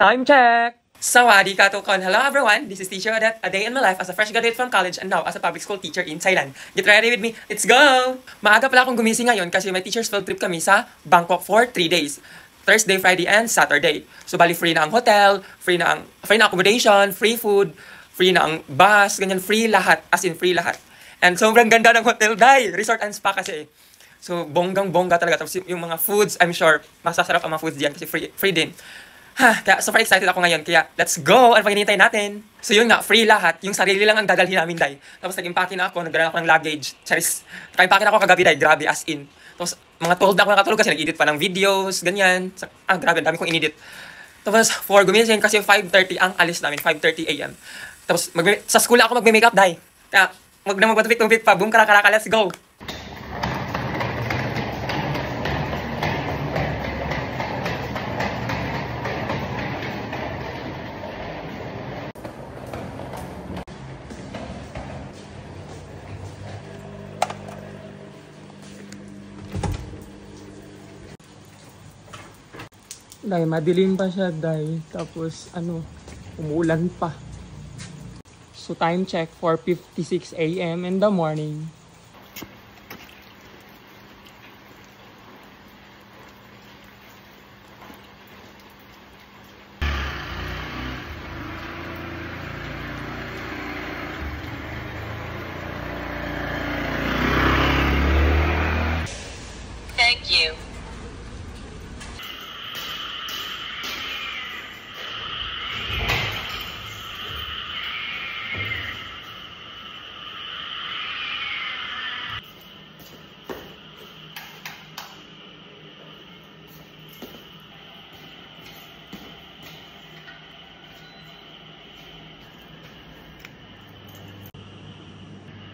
Time check! Sawadee ka tukon. Hello everyone, this is Teacher Odette, a day in my life as a fresh graduate from college and now as a public school teacher in Thailand. Get ready with me, let's go! Maaga pala akong gumising ngayon kasi may teacher's field trip kami sa Bangkok for 3 days. Thursday, Friday, and Saturday. So bali free na ang hotel, free na accommodation, free food, free na ang bus, ganyan, free lahat, as in free lahat. And sobrang ganda ng hotel, dahil resort and spa kasi. So bonggang-bongga talaga. Tapos yung mga foods, I'm sure, masasarap ang mga foods diyan kasi free din. Kaya super excited ako ngayon. Kaya let's go! Ano pang hinihintay natin? So yun nga, free lahat. Yung sarili lang ang dadalhin namin, day. Tapos nag-impake na ako, nagdala ako ng luggage. Charis. Naka-impake na ako kagabi, day. Grabe, as in. Tapos mga 12 na ako nakatulog kasi nag-edit pa ng videos, ganyan. Grabe, dami kong inedit. Tapos for gumising kasi 5:30 ang alis namin, 5:30 AM. Tapos sa school ako magme-makeup, day. Kaya wag na magpatupik-tupik pa. Boom, karaka, let's go! Dahil madilim pa siya, dahil tapos umuulan pa. So time check, 4:56 AM in the morning. Thank you.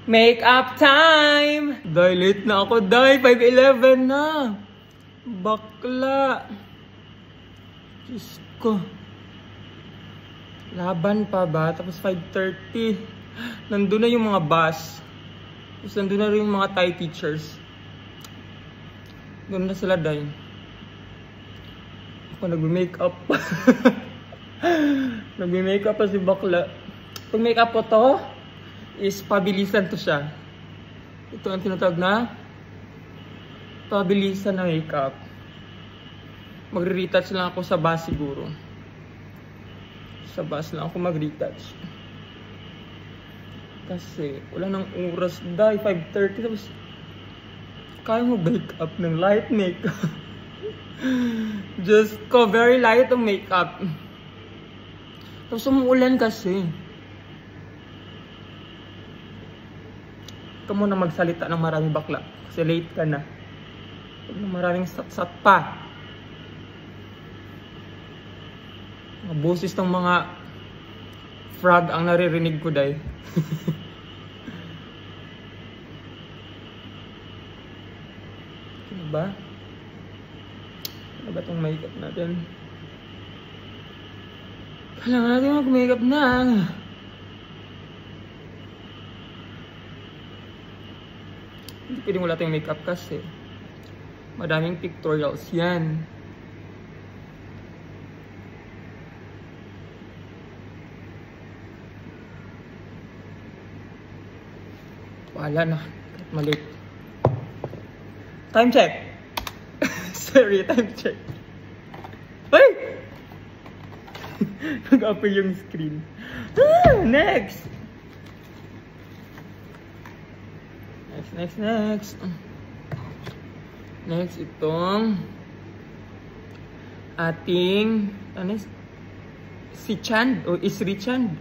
Make-up time! Dahil late na ako, dahil 5:11 na. Bakla. Diyos ko. Laban pa ba? Tapos 5:30. Nandun na yung mga bus. Tapos nandun na rin yung mga Thai teachers. Doon na sila, dahil. Ako nag-makeup pa. Nag-makeup pa si bakla. Pag makeup ko to, is pabilisan to siya. Ito ang tinatawag na pabilisan na makeup. Magre-retouch lang ako sa bus siguro. Sa bus lang ako mag-retouch. Kasi wala nang oras, dahil 5:30 tapos kaya mo makeup ng light makeup. Just ko, very light ang makeup. Tapos umuulan kasi. Ito muna magsalita ng maraming bakla kasi late ka na. Huwag na maraming sat-sat pa. Mga boses ng mga frog ang naririnig ko, day. Ano ba? Ano ba itong makeup natin? Kailangan natin mag-makeup na. Hindi pwedeng wala tayong makeup kasi madaming pictorials yan. Wala na. Mali. Time check. Sorry, time check. Ay! Nag-upper yung screen. Next! Next, itong ating Sichand o Isrichand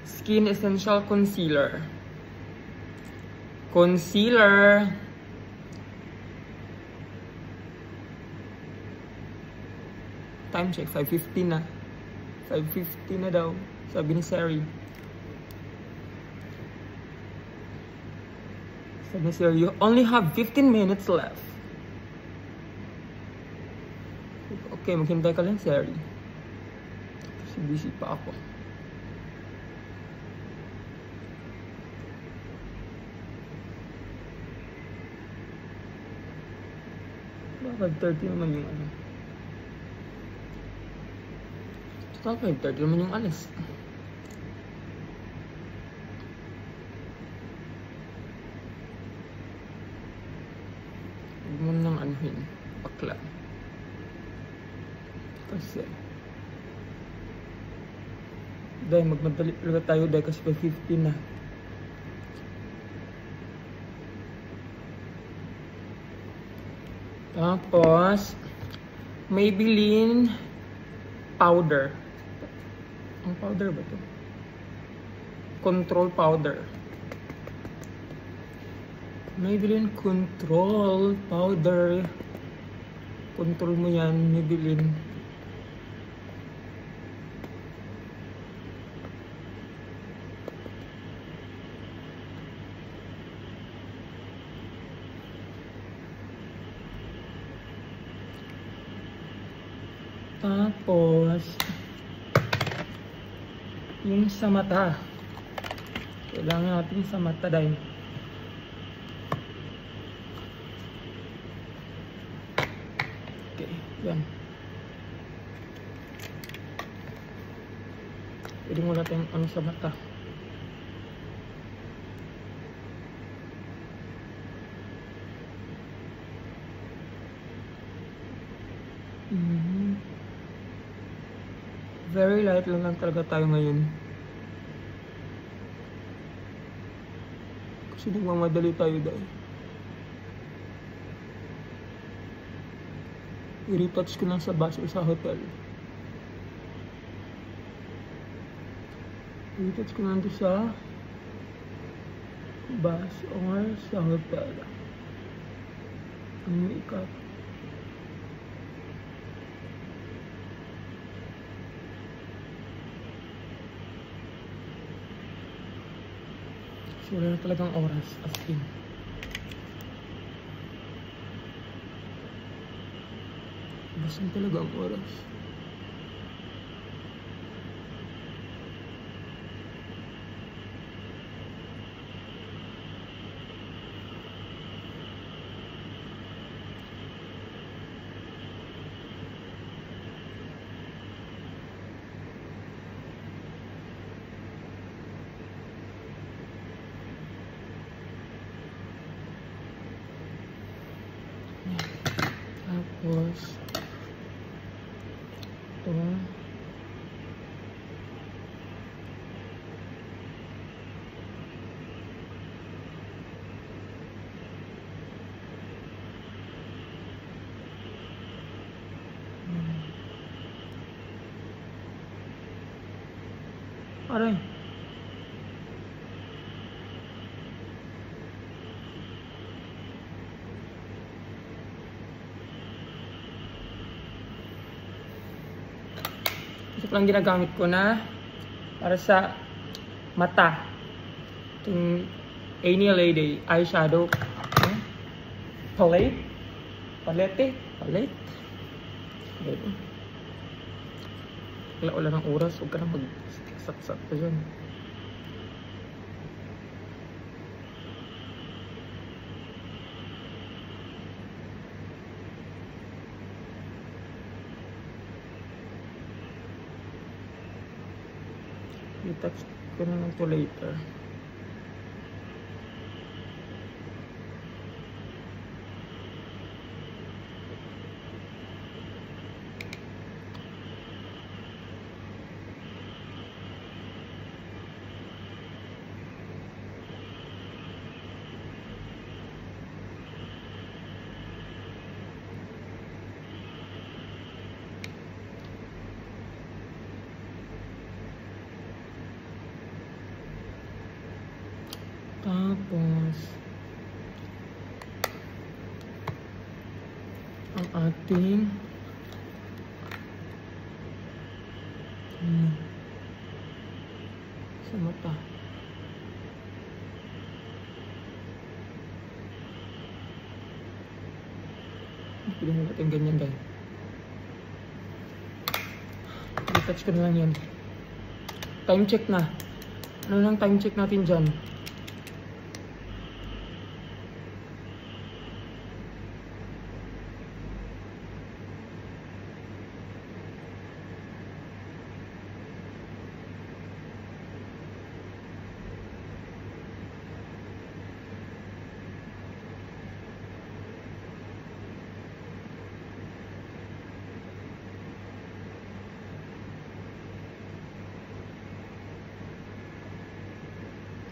Skin Essential Concealer. Time check, 5:50 na. 5:50 na daw, sabi ni Sari. Sabi sir, you only have 15 minutes left. Okay, maghintay ka lang, sir. Kasi busy pa ako. Bakit 30 naman yung ano? Basta 5:30 naman yung alas. Huwag mo nang anuhin. Bakla. Kasi dahil magmadali talaga tayo dahil kasi 5:50 na. Tapos Maybelline powder. Ang powder ba to? Control powder. Maybelline control powder. Control mo yan, Maybelline. Tapos yung sa mata, kailangan natin sa mata dahil okay, yan. Pwede mo natin ano sa mata. Very light lang talaga tayo ngayon. Kasi nagmamadali tayo dahil. I-retouch ko lang sa bus o sa hotel. I-retouch ko lang doon sa bus or sa hotel. Ano yung ikat? So, wala na talagang oras, as in. Basan talaga ang oras. Tapos ito aray. Ito lang ginagamit ko na para sa mata. Itong Any Lady eyeshadow palette. Palette. Wala ng oras. Huwag ka na mag-sat-sat pa dyan. I-touch ko na lang ito later. Tapos ang ating sa mata. Pwede mo natin ganyan dahil i-touch ko na lang yan. Time check na. Ano lang time check natin dyan?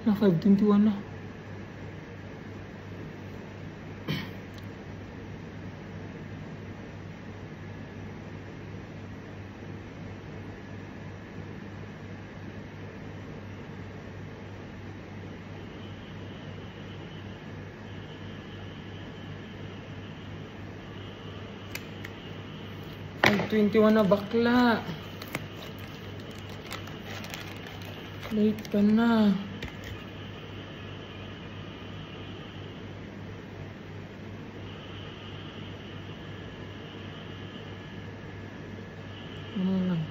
Na 5:21 na. Ay, 21 na bakla. Late ka na. Ano lang.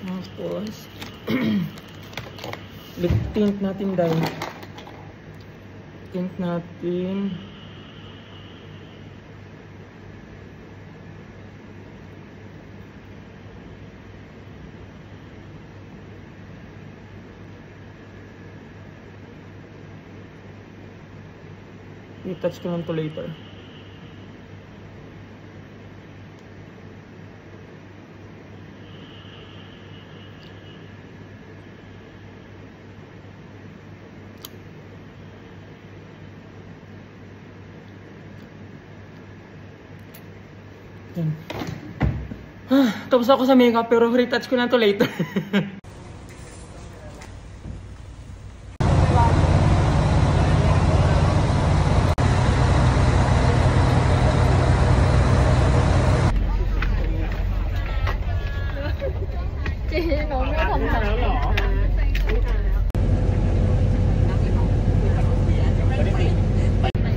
Tapos, lip tint natin dahil. Tint natin. I-touch ko lang to later. Yan. Tapos ako sa makeup pero retouch ko lang to later.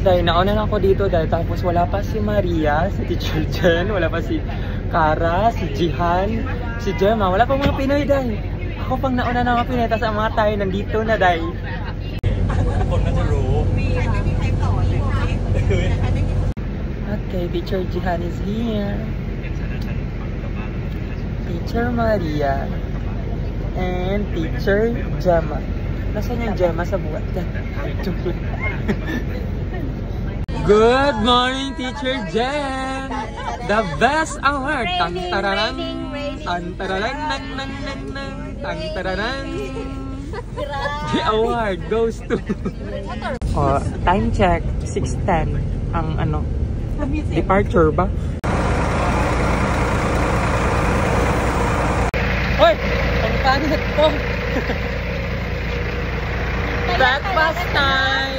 Dahil nauna na ako dito dahil tapos wala pa si Maria, si Teacher Jen, wala pa si Cara, si Jihan, si Gemma, wala pa mga Pinoy dahil. Ako pang nauna na mga Pinoy, tapos ang mga tayo nandito na dahil. Okay, Teacher Jihan is here. Teacher Maria. And Teacher Gemma. Nasaan yung Gemma sa buhat? Good morning, Teacher Jen! The best award! Tang tararang! Tang tararang! Nang nang nang nang! Tang tararang! The award goes to... Oh, time check, 6:10. Ang ano, departure ba? Hoy! Ang panit ko! Breakfast time!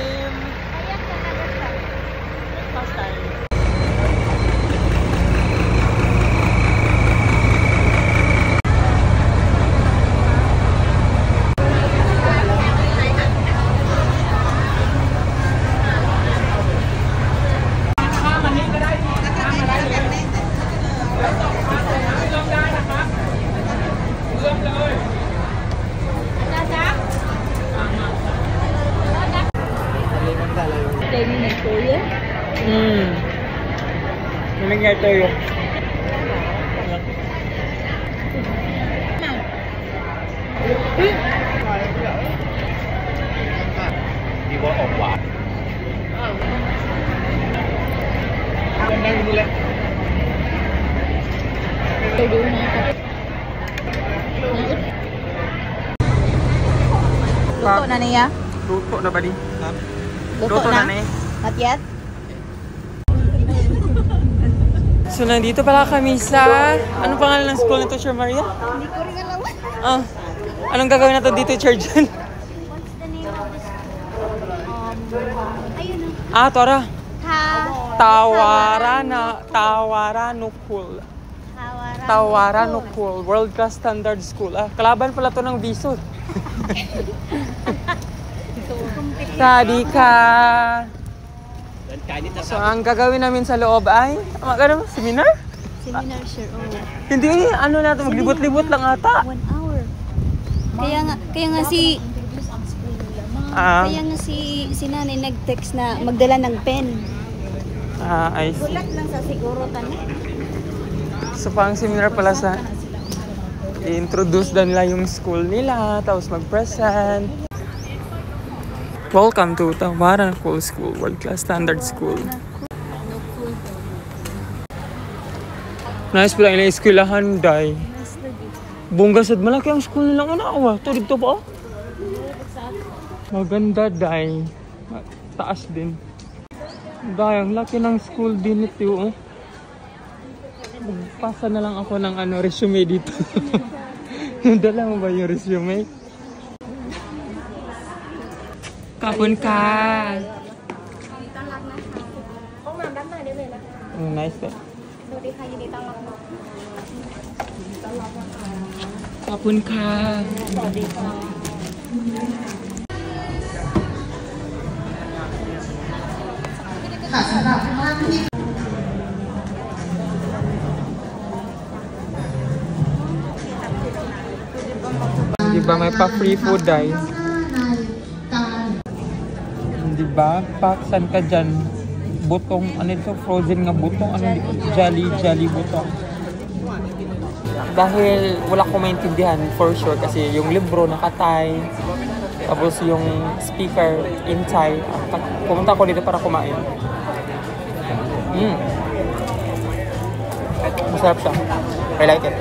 Nalagyan ito yung di ba okwa? Luto na niya? Luto na ba di? Luto na? Not yet? So, nandito pala kami sa... Anong pangalan ng school nito, Teacher Maria? Hindi ko rin alam. Anong gagawin natin dito, Teacher Jen? What's the name of the school? Ayun na. Tora. Tawaranukul. Tawaranukul. World Class Standard School. Kalaban pala to ng Viso. Sadi ka. So, ang gagawin namin sa loob ay, seminar? Seminar, sure. Oh. Hindi, ano natin, maglibot-libot lang ata. 1 hour. Kaya nga si nanay nag-text na magdala ng pen. I see. Gulat lang sa siguro tanong. So, pang seminar pala sa i-introduce na nila yung school nila, tapos mag-present. Welcome to Tawaranukul School, World Class Standard School. Nice pala ilang eskwelahan, day. Bunggasad, malaki ang school nilang una ako. Ito dito pa. Maganda, day. Taas din. Day, ang laki ng school din ito. Pasa na lang ako ng resume dito. Dala mo ba yung resume? Kapon ka! Oh, nice eh. Kapon ka! Diba may pa-free food, day? Diba? Paksan ka dyan. Butong, ano ito? Frozen nga butong. Ano dito? Jolly butong. Dahil wala ko maintindihan for sure kasi yung libro nakatay. Tapos yung speaker inside. Pumunta ko dito para kumain. Masarap siya. I like it.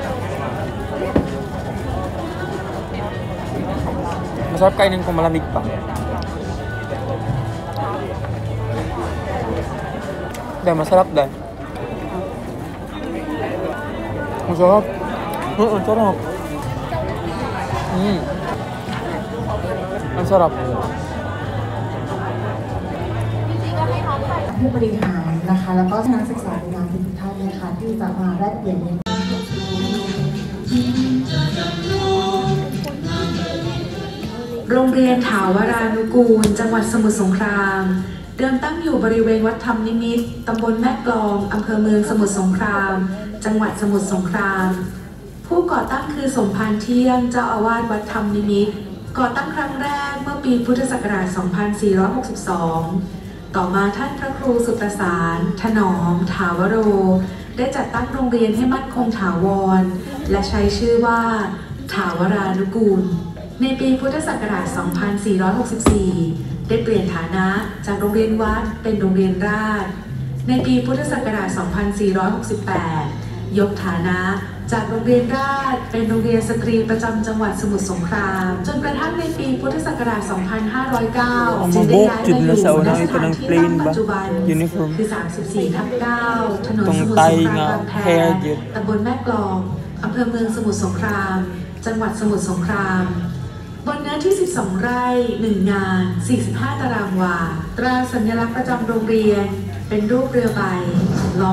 Masarap kainin kung malamig pa. Dahil masarap dahil. Masarap. Oo, sarap. Ang sarap. ผู้บริหารนะคะแล้วก็นักศึกษาในงานทุกท่านนะคะที่จะมาแลกเปลี่ยน โรงเรียนถาวรานุกูลจังหวัดสมุทรสงครามเดิมตั้งอยู่บริเวณวัดธรรมนิมิตรตำบลแม่กลองอำเภอเมืองสมุทรสงครามจังหวัดสมุทรสงครามผู้ก่อตั้งคือสมภารเที่ยงเจ้าอาวาสวัดธรรมนิมิตรก่อตั้งครั้งแรกเมื่อปีพุทธศักราช 2462 ต่อมาท่านพระครูสุตสารถนอมถาวโรได้จัดตั้งโรงเรียนให้มั่นคงถาวรและใช้ชื่อว่าถาวรานุกูลในปีพุทธศักราช 2464 ได้เปลี่ยนฐานะจากโรงเรียนวัดเป็นโรงเรียนราษฎรในปีพุทธศักราช 2468 ยกฐานะจากโรงเรียนราษฎรเป็นโรงเรียนสตรีประจำจังหวัดสมุทรสงครามจนกระทั่งในปีพุทธศักราช 2509 จึงได้ย้ายมาอยู่ณสถานที่ตั้งปัจจุบันคือ 34/9 ถนนสมุทรสงครามบางแพตำบลแม่กลองอำเภอเมืองสมุทรสงครามจังหวัดสมุทรสงครามบนเนื้อที่ 12 ไร่ 1 งาน 45 ตารางวา ตราสัญลักษณ์ประจำโรงเรียน เป็นรูปเรือใบล้อ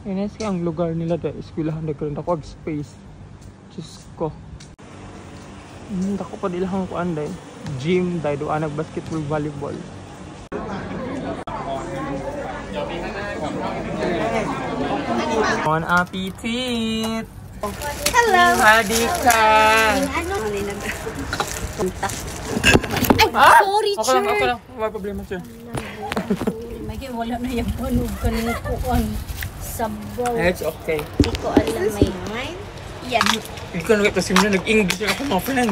Inis ang lugar nila dahil eskwelahan na karoon ako space. Diyos ko. Ako pa dilahang ko anday. Gym dahil doon basketball, volleyball. Bon appetit! Hello! Hadika! Ano? Ah! Sorry, Ako lang, ako lang. Wala problema, sir. May wala na yung panog kanina kuan. Sabaw. It's okay. Hindi ko alam may. Yan. Hindi ko nag-presim na nag-English ako mga friend.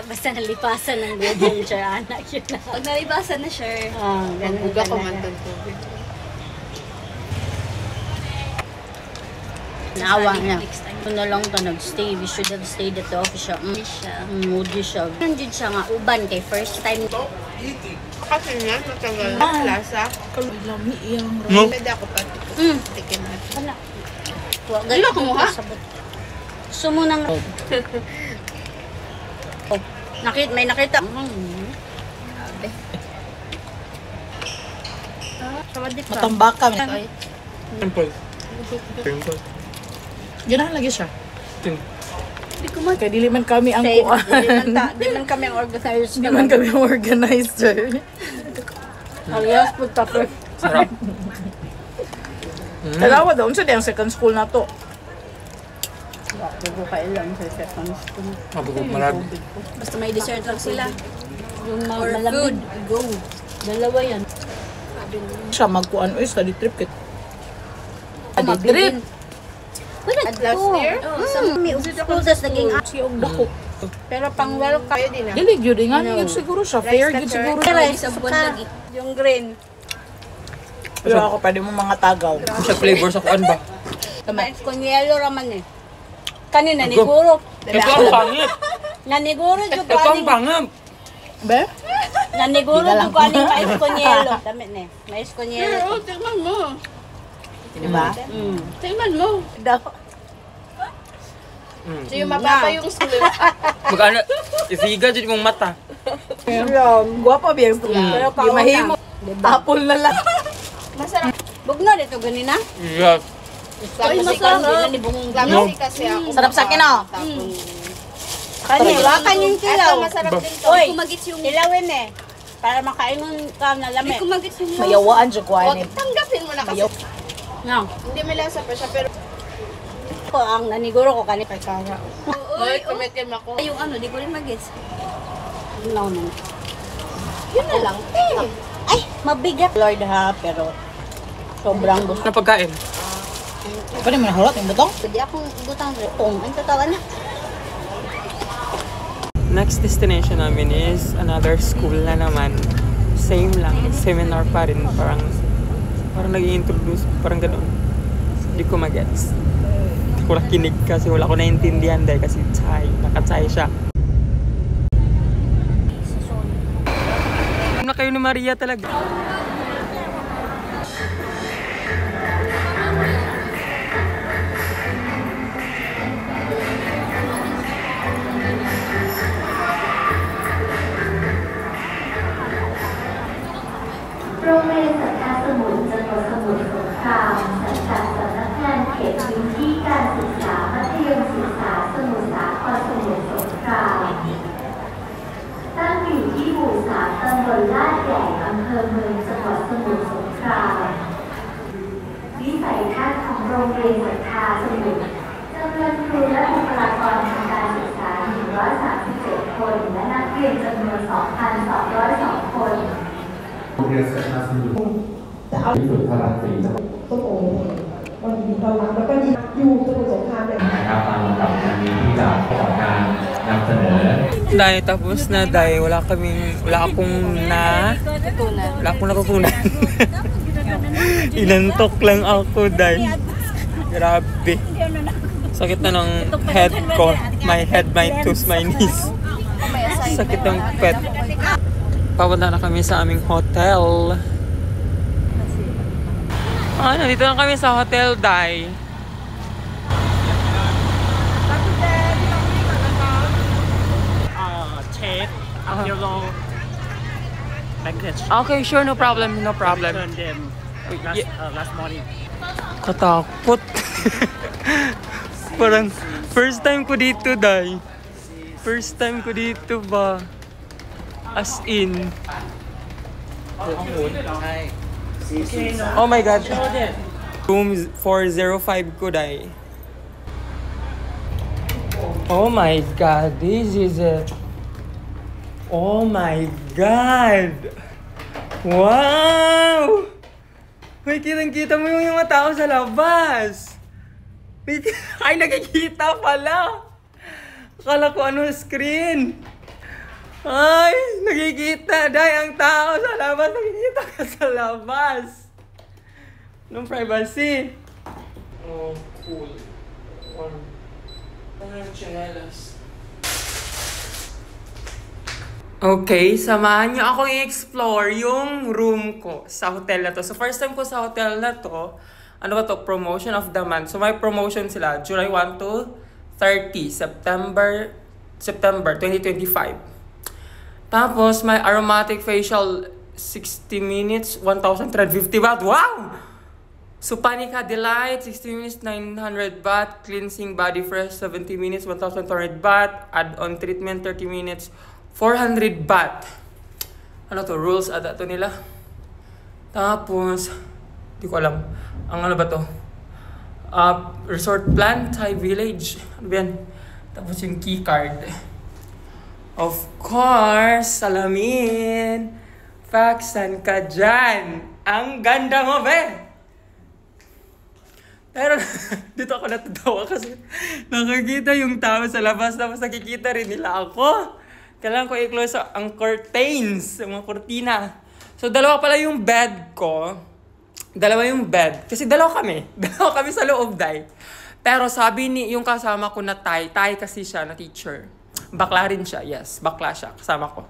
Basta nalipasan ng Google, sir. Anak yun na. Pag nalipasan na, sir. Ganun talaga. Naawa niya. Kung na lang ito nag-stay, we should have stayed at the office siya. Moody siya. Nandiyan siya nga, uban kay first time. Kasi nga, matagal na lasa. Kalami yung No? pwede ako pa. Tikin na. Wala. Wala ko mo ha? Sumunang. Oh, may nakita. Sabi. Sawadip ka. Matambak kami. Simple. Simple. Ganahan lagi siya. Hindi ko man. Kaya dili man kami ang Di kuan. man kami ang organizers. Di man kami ang organizer. Alias, pagtapos. Sarap. Dalawa daw. Unsa di ang second school na to? Hindi ko kailan sa second school. Mabugog marami. Basta may dessert lang sila. Yung malamig. Go. Dalawa yan. Siya magkuan. Uy, study trip kit. Study trip. Wala At last year? Sa may school, tas naging Siyong dako. to. Pero pang welcome. Dili gyud nga yun siguro siya. Fair gyud siguro. Rice suka. Yung green. Pero ako pwede mo mga tagaw. Siya flavor sa kuan ba? Mais con yelo raman eh. Kanina niguro. Ito ang pangit. Naniguro jud Ito ang pangit. Be? Naniguro jud ko ani mais con yelo. Dami ni. Mais con yelo. Pero tingnan mo. Diba? Tingnan mo. Daw. So yung mababa yung slip. Magana, isiga dyan mong mata. Guwapo biyang Pero Di mahimo. Apple na lang. Masarap. Bugno dito ganina. Yes. Ay, masarap. No. Kasi ako. Sarap sa akin oh. Kani, wakan yung kilaw. Masarap din to. Oy, kilawin eh. Para makaingon ka na lami. Mayawaan dyan ko ani. Tanggapin mo na kasi. No. Hindi may lasa pa siya pero Ko ang naniguro ko kani kay kaya. Oy, kumitim ako. Yung ano, di ko rin mag-gets. No, no. Yun na lang. Ay, mabigat. Lord ha, pero sobrang gusto. Ano pagkain? Pwede mo nahulot yung butong? Pwede akong butang repong. Ang tatawa na. Next destination namin is another school na naman. Same lang, seminar pa rin. Parang nag-i-introduce, parang gano'n. Hindi ko mag-gets. Hindi ko nakinig kasi wala ko naintindihan dahil kasi nakatsay siya. Na kayo ni Maria talaga.โรงเรียนสัทธาสมุทรจังหวัดสมุทรสงครามสังกัดสำนักงานเขตพื้นที่การศึกษามัธยมศึกษาสมุทรสาครสมุทรสงครามตั้งอยู่ที่หมู่ 3 ตำบลลาดใหญ่อำเภอเมืองจังหวัดสมุทรสงครามวิสัยทัศน์ของโรงเรียนสัทธาสมุทรจำนวนครูและบุคลากรทางการศึกษา 137 คนและนักเรียนจำนวน 2,202 คนโรงเรียนสัทธาสมุทรที่สุดพลังศรีนะครับ ส้มโอวันนี้ต้อนรับแล้วก็อยู่สมุทรสงครามเนี่ย นะครับตามลำดับวันนี้ที่จะขอการนำเสนอ Dahil tapos na dahil wala akong nakukunan. Inantok lang ako dahil. Grabe. Sakit na ng head ko. My head, my toes, my knees. Sakit ng pet. Papunta na kami sa aming hotel. Nandito na kami sa hotel, Dai. Check your baggage. Okay, sure, no problem, no problem. Return them last morning. Katakot. Parang first time ko dito, Dai. First time ko dito ba? As in. Oh my God. Room 405 ko, Dai. Oh my God, this is it. Oh my God! Wow! May kitang-kita mo yung mga tao sa labas! Ay, nakikita pala! Akala ko ano screen! Ay, nakikita! Dahil ang tao sa labas, nakikita ka sa labas! Anong privacy? Oh, cool. Ano yung chinelas? Okay, samahan niyo akong i-explore yung room ko sa hotel na to. So, first time ko sa hotel na to, ano ba to? Promotion of the month. So, may promotion sila. July 1 to 30, September 2025. Tapos, may aromatic facial 60 minutes, 1,350 baht. Wow! Supanika Delight, 60 minutes, 900 baht. Cleansing Body Fresh, 70 minutes, 1,200 baht. Add-on treatment, 30 minutes, 400 baht. Ano to? Rules ata to nila. Tapos, di ko alam. Ang ano ba to? Resort plan, Thai Village. Ano ba yan? Tapos yung key card. Of course, salamin. Faxan ka dyan. Ang ganda mo, be! Pero dito ako natatawa kasi nakikita yung tao sa labas tapos nakikita rin nila ako. Kailangan ko i-close ang curtains, ang mga kurtina. So, dalawa pala yung bed ko. Dalawa yung bed. Kasi dalawa kami. Dalawa kami sa loob, day. Pero sabi ni yung kasama ko na Tay kasi siya na teacher. Bakla rin siya, yes. Bakla siya, kasama ko.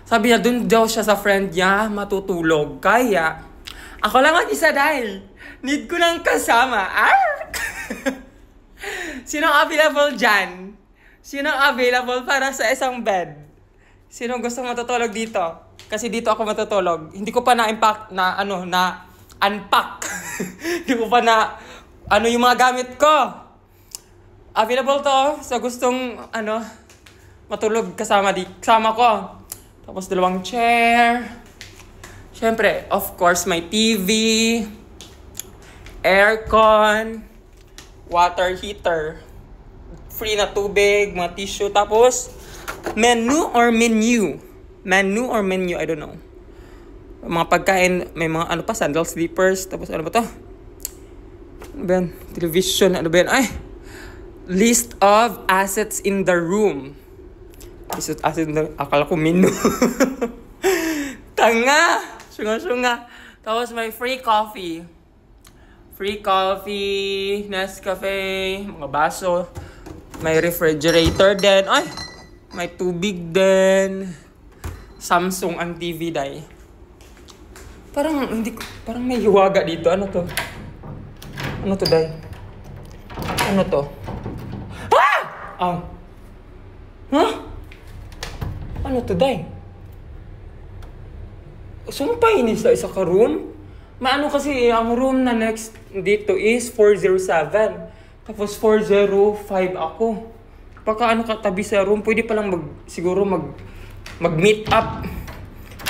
Sabi niya, dun daw siya sa friend niya matutulog. Kaya, ako lang mag-isa dahil need ko ng kasama. Sinong available dyan? Sinong available para sa isang bed? Sinong gusto matutulog dito? Kasi dito ako matutulog. Hindi ko pa na-unpack. Hindi ko pa yung mga gamit ko. Available to sa gustong, matulog kasama ko. Tapos 2 chair. Siyempre, of course, may TV, aircon, water heater, free na tubig, mga tissue. Tapos, menu, I don't know. Mga pagkain, may mga sandal slippers. Tapos ano ba to? Ano ba yan? Television, ano ba yan? Ay! List of assets in the room. List of assets in the room. Akala ko menu. Tanga! Sunga. Tapos may free coffee. Nescafe, mga baso. May refrigerator din. Ay! May tubig din. Samsung ang TV, day. Parang may hiwaga dito. Ano to? Day? Ano to? Ah! Huh? Ano to, day? Sumpainis sa isa ka room? Maano kasi ang room na next dito is 407. Tapos 405 ako. Pagka katabi sa room, pwede palang siguro mag-meet up.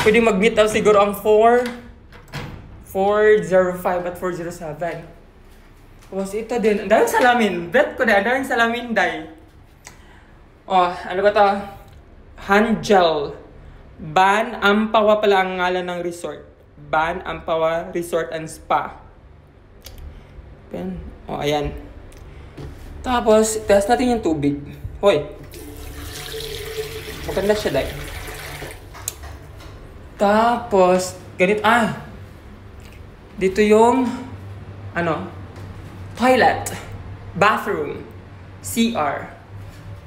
Pwede mag-meet up siguro ang 405 at 407. Tapos ito din. Dahil salamin. Bet ko dahil salamin, day. Oh, ano ba ito? Hangel. Ban Ampawa pala ang ngalan ng resort. Ban Ampawa Resort and Spa. Oh, ayan. Tapos, test natin yung tubig. Hoy. Maganda siya, day. Tapos, ganito. Dito yung, toilet. Bathroom. CR.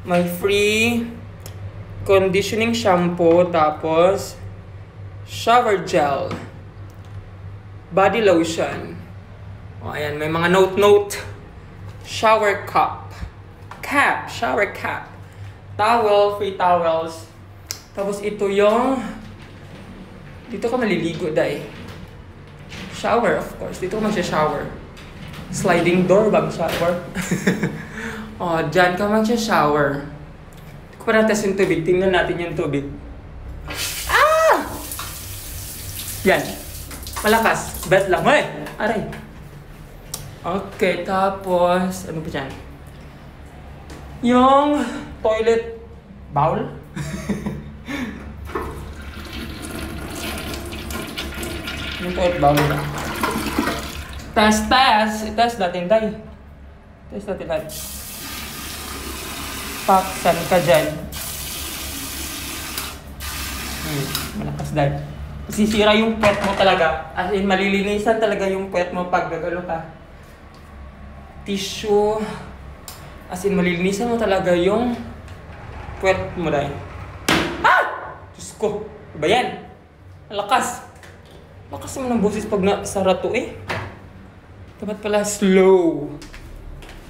May free conditioning shampoo, tapos shower gel, body lotion. O, ayan, may mga note. Shower cup. Shower cap. Towel, free towels. Tapos ito yung, dito ka maliligo, day. Shower, of course. Dito ka magsha-shower. Sliding door bang shower? O, dyan ka magsha-shower. Para test yung tubig. Tingnan natin yung tubig. Yan. Malakas. Bet lang. Hoy! Aray. Okay, tapos, ano ba dyan? Yung toilet bowl. Yung toilet bowl na. Test. Test natin, day. Paksan ka dyan. Malakas, day. Sisira yung puwet mo talaga. As in, malilinisan talaga yung puwet mo pag gagalo ka. Tissue. As in, malilinisan mo talaga yung puwet mo, day. Diyos ko. Iba yan. Lakas. Lakas naman ang boses pag nasara to, eh. Dapat pala slow.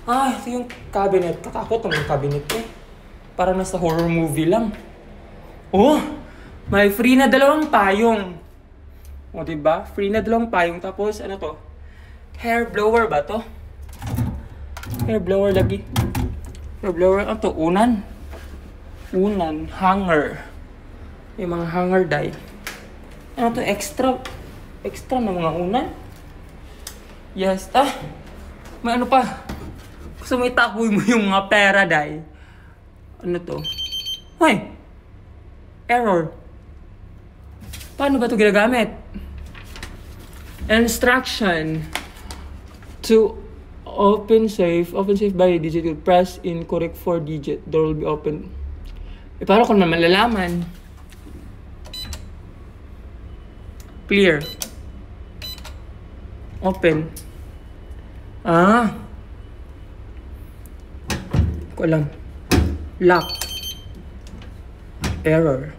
Ito yung cabinet. Katakot naman yung cabinet, eh. Parang nasa horror movie lang. Oh! May free na 2 payong. O, diba? Free na 2 payong. Tapos, ano to? Hair blower ba to? Hair blower lagi. Hair blower. Ano to? Unan. Hanger. May mga hanger dye. Ano to? Extra na mga unan. Yes. May ano pa? Gusto mo itakoy mo yung mga pera dye. Ano to? Hoy! Error. Paano ba ito ginagamit? Instruction to Open safe by digit. You'll press in correct 4 digit. Door will be open. Paano kung naman malalaman? Clear. Open. Ko alam. Lock. Error.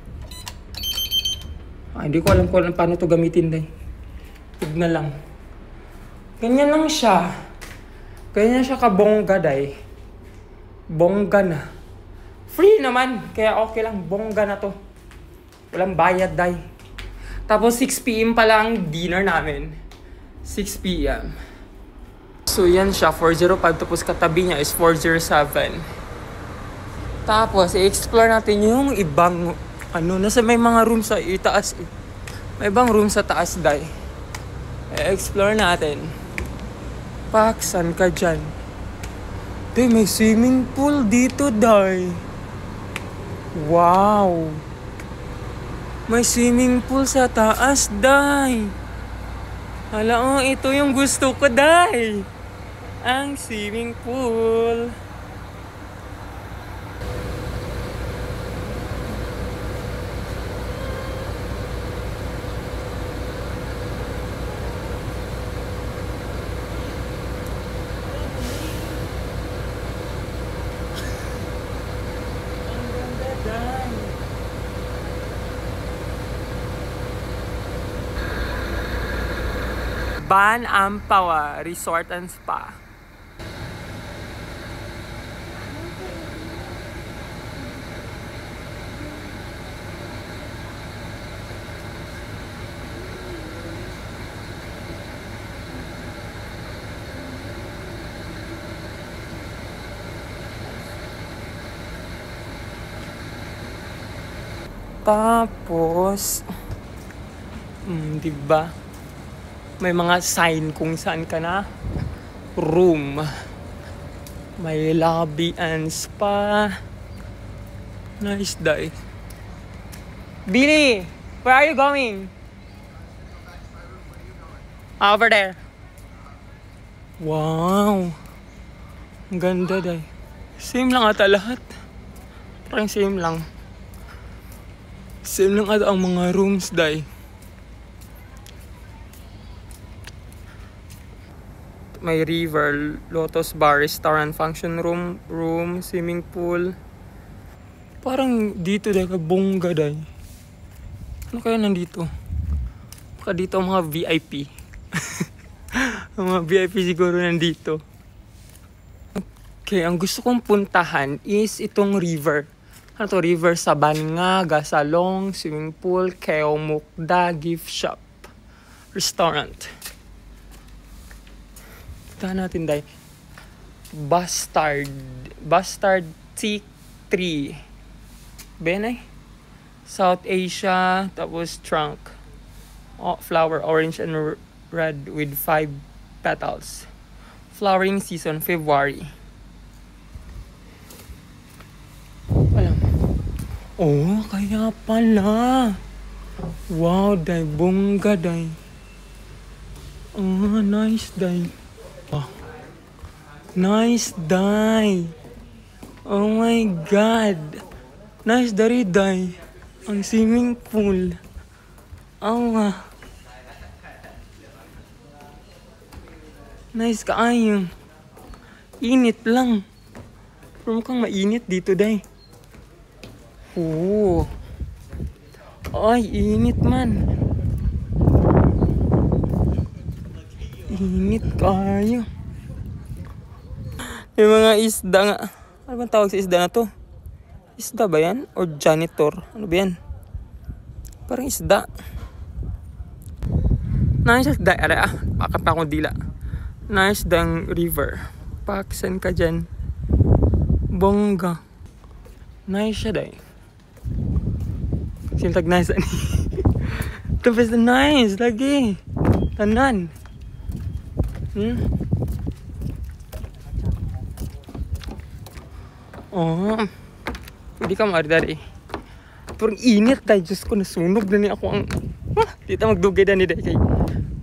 Hindi ko alam paano to gamitin day. Tignan lang. Ganyan lang siya. Ganyan siya kabongga day. Bongga na. Free naman. Kaya okay lang. Bongga na to. Walang bayad day. Tapos 6 PM pa lang dinner namin. 6 PM. So yan siya. 405. Tapos katabi niya is 407. Tapos i-explore natin yung ibang nasa may mga room sa itaas. May ibang room sa taas day. I-explore natin. Pak, saan ka dyan? Day, may swimming pool dito, day. Wow! May swimming pool sa taas, day. Hala, ito yung gusto ko, day. Ang swimming pool. Ban Ampawa Resort and Spa. Tapos, diba? May mga sign kung saan ka na room. May lobby and spa. Nice day. Billy, where are you going? Over there. Wow. Ang ganda day. Same lang ata lahat. Parang same lang. Same lang ata ang mga rooms day. May river, Lotus Bar, restaurant, function room, swimming pool. Parang dito dahil kabongga dahil. Ano kaya nandito? Baka dito ang mga VIP. Ang mga VIP siguro nandito. Okay, ang gusto kong puntahan is itong river. Ano to? River Sabanga, Gasalong, swimming pool, Keo Mukda, gift shop, restaurant. Puntahan natin dahil Bustard T3 Benay South Asia. Tapos trunk flower orange and red with 5 petals. Flowering season February. Walang. Oh, kaya pala. Wow, day bongga day. Oh, nice day. Oh. Nice day. Oh my god. Nice dari day. Ang swimming pool. Oh. Nice kaayo. Init lang. Pero mukhang mainit dito day. Oh. Ay, init man. Init kayo. May mga isda nga. Ano bang tawag sa isda na to? Isda ba yan? Or janitor? Ano ba yan? Parang isda. Nice isda. Ara bakit pa akong dila. Nice dang river. Paksan ka dyan. Bongga. Nice siya day. Sintag nice ani. Tapos nice. Lagi. Tanan. Oh, pwede ka maari. Pero init tayo. Diyos ko, nasunog na ni ako ang... Dito magdugay na ni day kay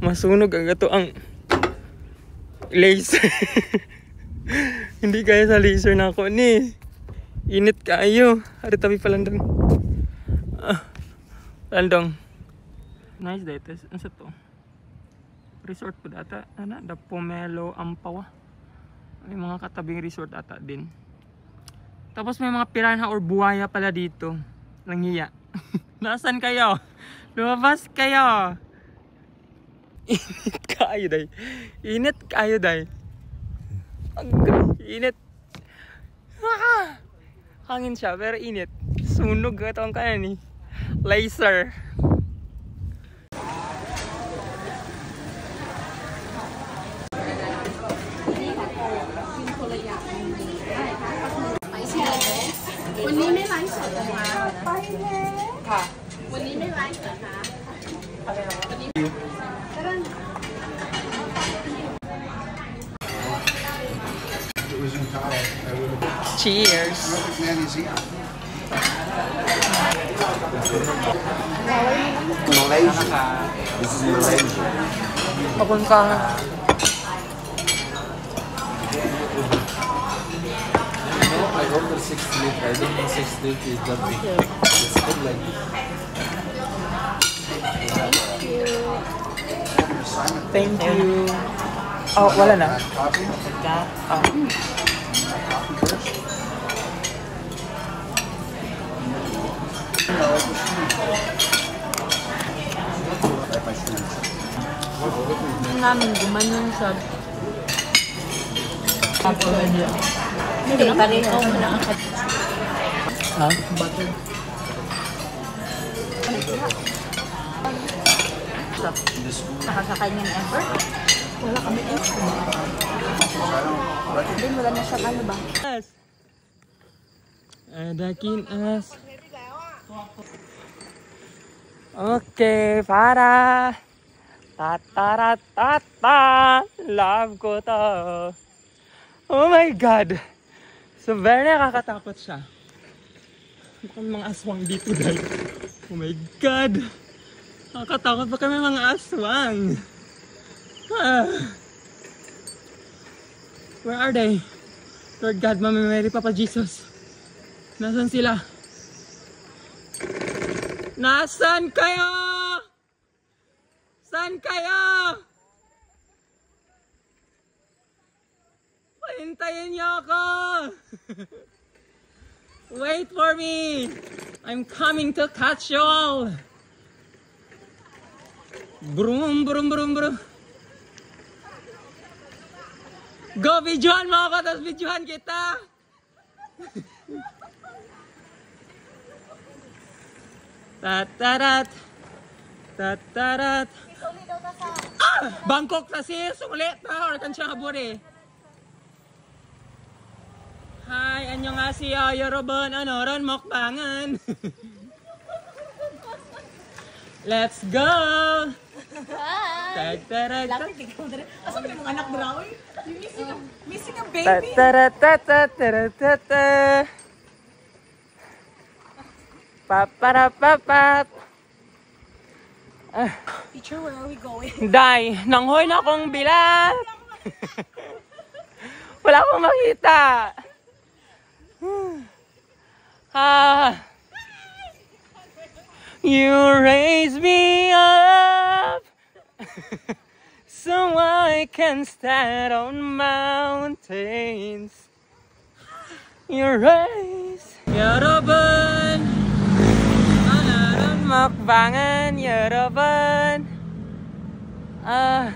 masunog ang ito ang Laser. Hindi kaya sa laser na ako ni. Init kayo. Hari tabi pa landong. Landong. Nice day. Ano sa to? Resort po data. Ano? The Pomelo Ampawa. May mga katabing resort ata din. Tapos may mga piranha or buhaya pala dito. Langhiya. Nasaan kayo? Lumabas kayo. Init kayo day. Init kayo day. Init. Hangin siya pero init. Sunog ito ang kanan ni. Laser. Cheers. Malaysia. This is Malaysia. Pakun ka. I ordered 6 liter. I don't know 6 liter is that big. It's good like this. Thank you. Oh, wala na. Namin gumanon siya. Hindi nakarito mo na ang Ha? butter. Nakasakay niya ni Amber? Wala kami eh. Hindi, wala na siyang ano ba? Adakin as. Okay, para. Tataratata. Love ko to. Oh my God. So very nakakatakot siya. Mukhang mga aswang dito dahil. Oh my God. Nakakatakot pa kami mga aswang. Where are they? Lord God, Mama Mary, Papa Jesus. Nasaan sila? Nasaan kayo? Saan kayo? Pahintayin niyo ako! Wait for me! I'm coming to catch you all! Brum, brum, brum, brum. Go, videohan mo ako, tapos videohan kita! Tatarat! Tatarat! Bangkok kasi, sulit na, or kan siya kaburi. Hi, annyeonghaseyo, 여러분, ano, ron mukbangan. Let's go! Hi! Lapit ikaw na rin. Asa ka ng anak mo raw? Missing a baby! Tataratatatatata. Paparapapap. Teacher, where are we going? Day, nanghoy na akong bilat. Wala akong makita. You raise me up so I can stand on mountains. You raise, 여러분, 오늘은 먹방은 여러분. Ay.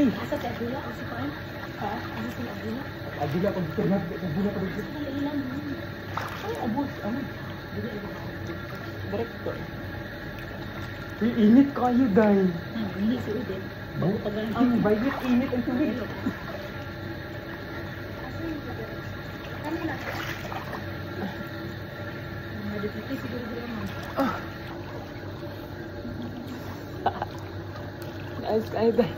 Asa si Abdullah? Asa pa? Ha? Asa si Abdullah? Abdullah ko dito. Abdullah ko dito. Ay, abos. Ano? Direktor. Uy, init kayo, Day. Init si Udin. Bago pa ganun. Ang violet, init ang tubig. Nice kayo, Day.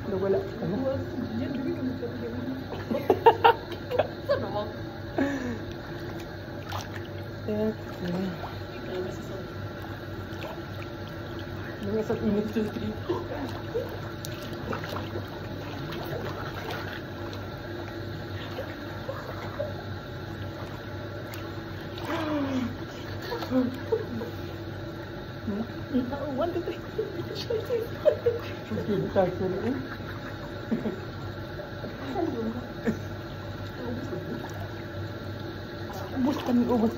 Nawala. Nangasang init yung trip. One, two, three. Ubus kami, ubus.